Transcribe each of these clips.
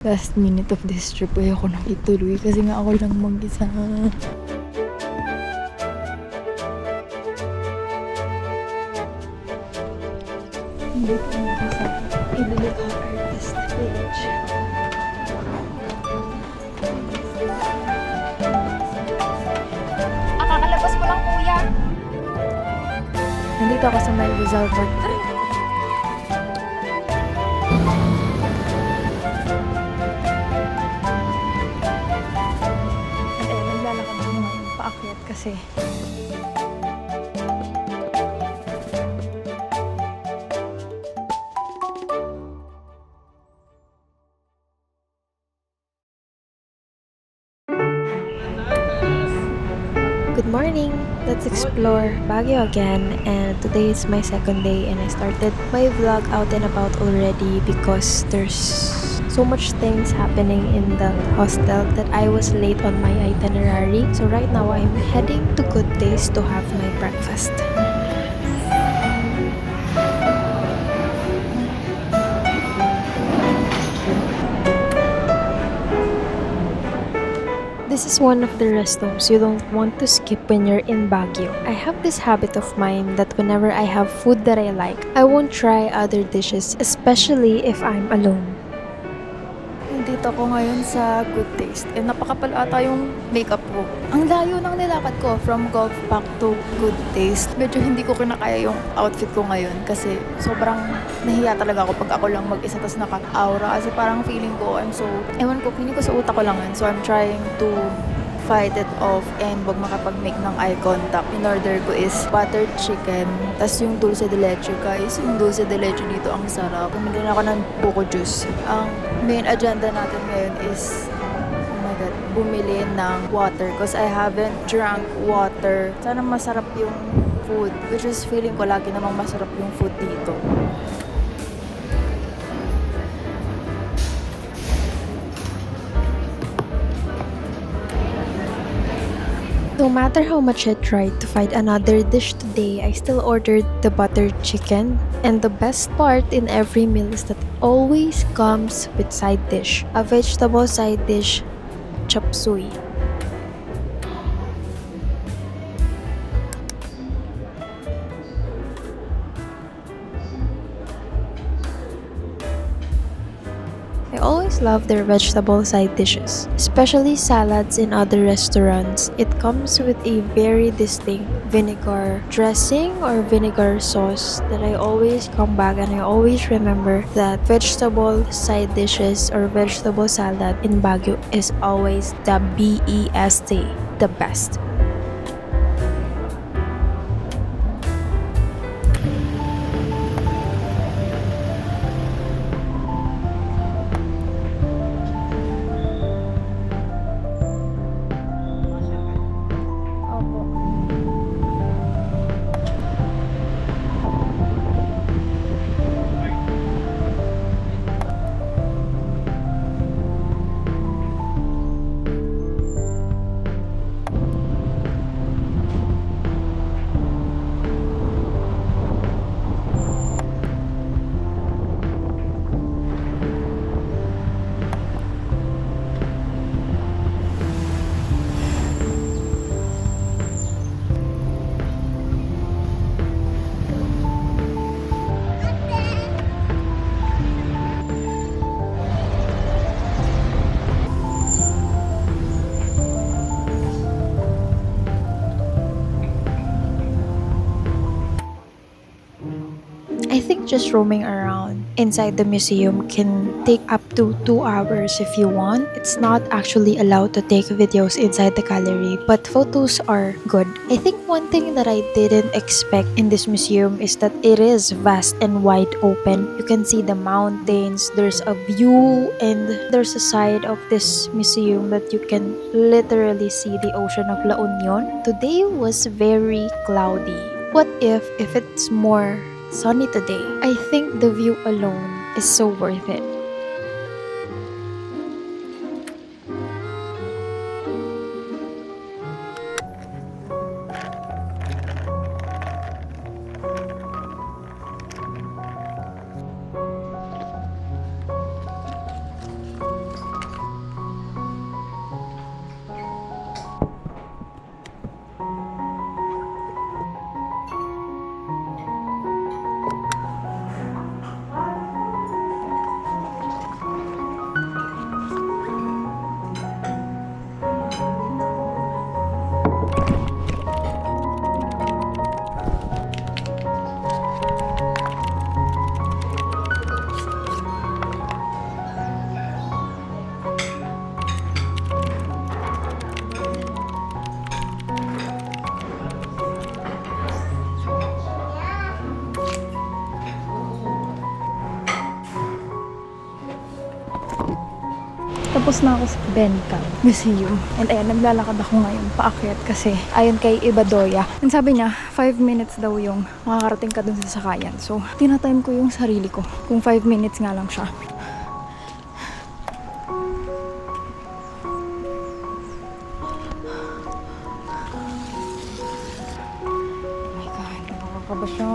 Last minute of this trip ay ako nang ituloy kasi nga ako lang mag-isa. Hindi ko mag-isa. Ililikha artist page. Kakalabas ko lang, kuya. Nandito ako sa may Rizal Park. Naglalakad ako ngayon paakyat kasi Good morning! Let's explore Baguio again, and today is my second day and I started my vlog out and about already because there's so much things happening in the hostel that I was late on my itinerary. So right now I'm heading to Good Taste to have my breakfast. This is one of the restaurants you don't want to skip when you're in Baguio. I have this habit of mine that whenever I have food that I like, I won't try other dishes, especially if I'm alone. nandito ako ngayon sa Good Taste. Napakapal ata yung makeup ko. Ang layo ng nilakad ko from Golf Park to Good Taste. Medyo hindi ko kinakaya yung outfit ko ngayon kasi sobrang nahiya talaga ako pag ako lang mag-isa tas naka-aura kasi parang feeling ko ewan ko, feeling ko sa utak ko lang yun. So I'm trying to fight it off and wag makapag-make ng eye contact. In order ko is buttered chicken, tas yung dulce de leche. Guys, yung dulce de leche dito ang sarap. Bumili na ako ng buko juice. Ang main agenda natin ngayon is bumili ng water because I haven't drank water. Sana masarap yung food, which is feeling ko lagi namang masarap yung food dito. No matter how much I tried to find another dish today, I still ordered the buttered chicken. And the best part in every meal is that it always comes with side dish. A vegetable side dish, chop suey. I always love their vegetable side dishes, especially salads in other restaurants. It comes with a very distinct vinegar dressing or vinegar sauce that I always come back and I always remember that vegetable side dishes or vegetable salad in Baguio is always the best, the best. I think just roaming around inside the museum can take up to 2 hours if you want. It's not actually allowed to take videos inside the gallery, but photos are good. I think one thing that I didn't expect in this museum is that it is vast and wide open. You can see the mountains, there's a view, and there's a side of this museum that you can literally see the ocean of La Union. Today was very cloudy. What if it's more sunny today? I think the view alone is so worth it. Tapos na ako sa Benka Museum. And ayan, naglalakad ako ngayon paakyat kasi ayon kay Ibadoya. And sabi niya, 5 minutes daw yung makakarating ka dun sa sakayan. So, tinatime ko yung sarili ko. Kung 5 minutes nga lang siya. Oh my God, nakakaba siya.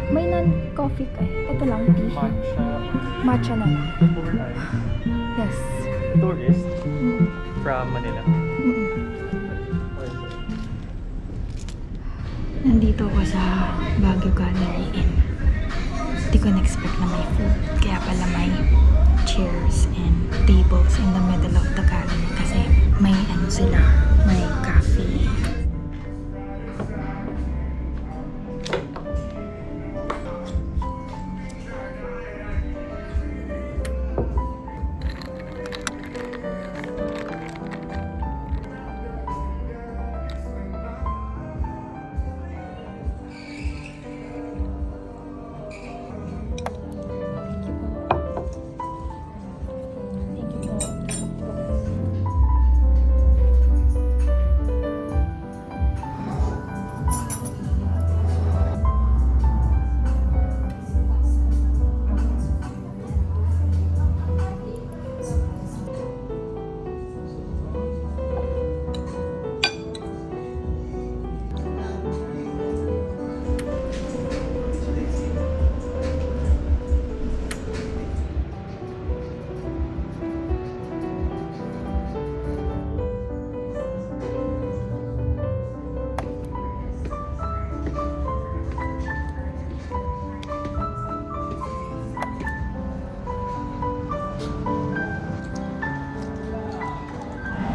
May non-coffee ka eh. Ito lang, tea. Matcha. Matcha na lang. For Yes. tourist Mm. from Manila. Nandito ako sa Baguio Gallery Inn. Hindi ko na-expect na may food. Kaya pala may chairs and tables in the middle of the gallery kasi may ano sila, may cafe.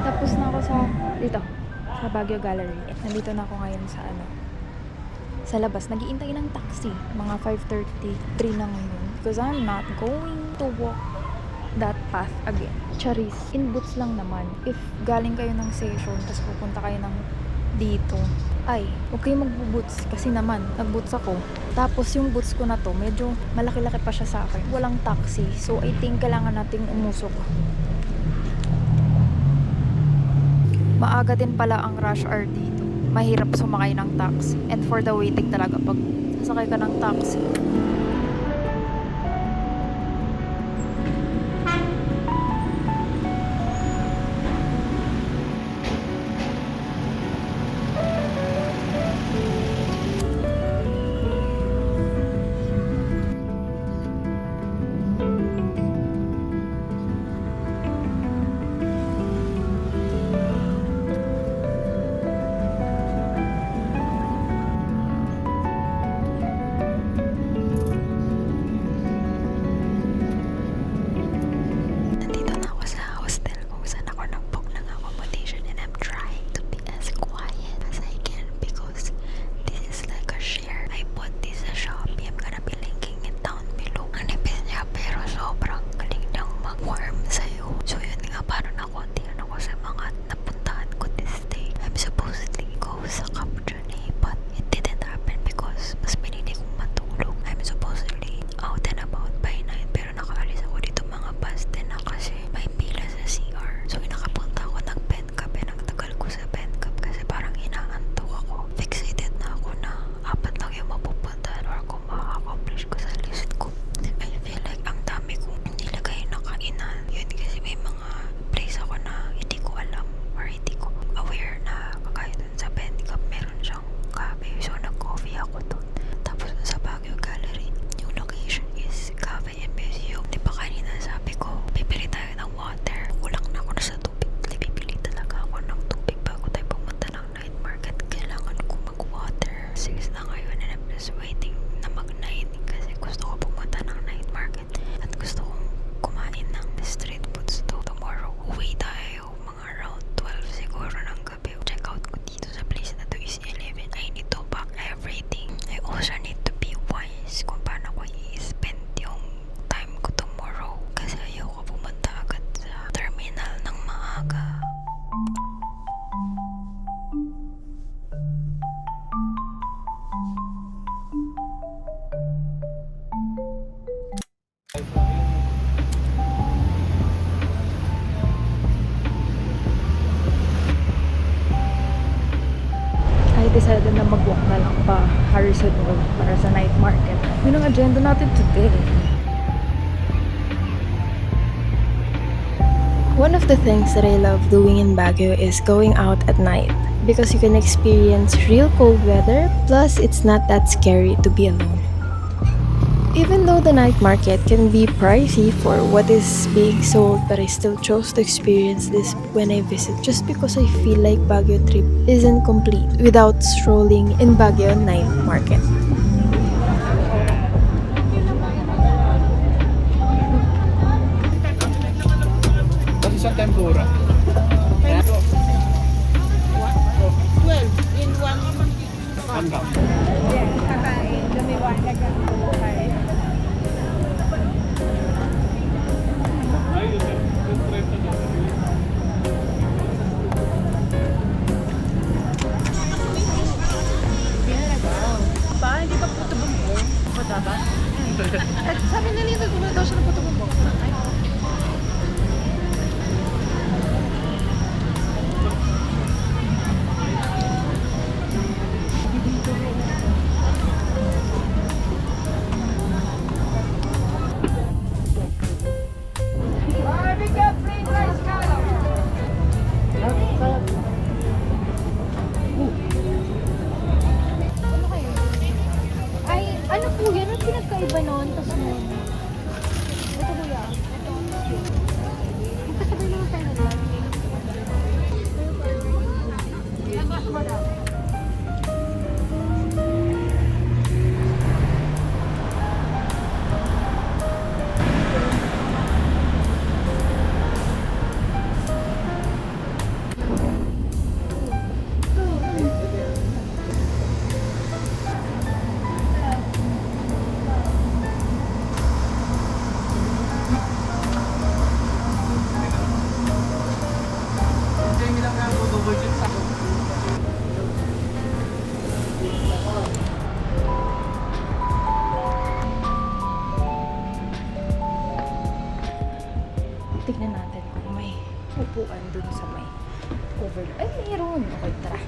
Tapos na ako dito, sa Baguio Gallery. Nandito na ako ngayon sa sa labas. Nag-iintay ng taxi. Mga 5:33 na ngayon. Because I'm not going to walk that path again. Charis. In boots lang naman. If galing kayo ng session, tapos pupunta kayo ng dito, ay, huwag kayong magbuboots. Kasi naman, nagboots ako. Tapos yung boots ko na to, medyo malaki-laki pa siya sa akin. Walang taxi. So, I think kailangan nating umusok. Maaga din pala ang rush hour dito. Mahirap sumakay ng taxi. And for the waiting talaga pag sasakay ka ng taxi. decided na mag-walk na lang pa Harrison Road para sa night market. Yun ang agenda natin today. One of the things that I love doing in Baguio is going out at night because you can experience real cold weather, plus it's not that scary to be alone. Even though the night market can be pricey for what is being sold, but I still chose to experience this when I visit just because I feel like Baguio trip isn't complete without strolling in Baguio night market. Tapos isang tempura. Hanggang. Sabi na nito, kung daw siya ng puto mo. Ay, ano po yan? Ang pinagkaiba noon? Tapos noon. Ito kuya. Magkasabay naman tayo nila. Tignan natin kung may upuan dun sa may over. Ay, mayroon. Okay, tara.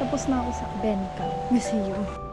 Tapos na ako sa Benka Museum.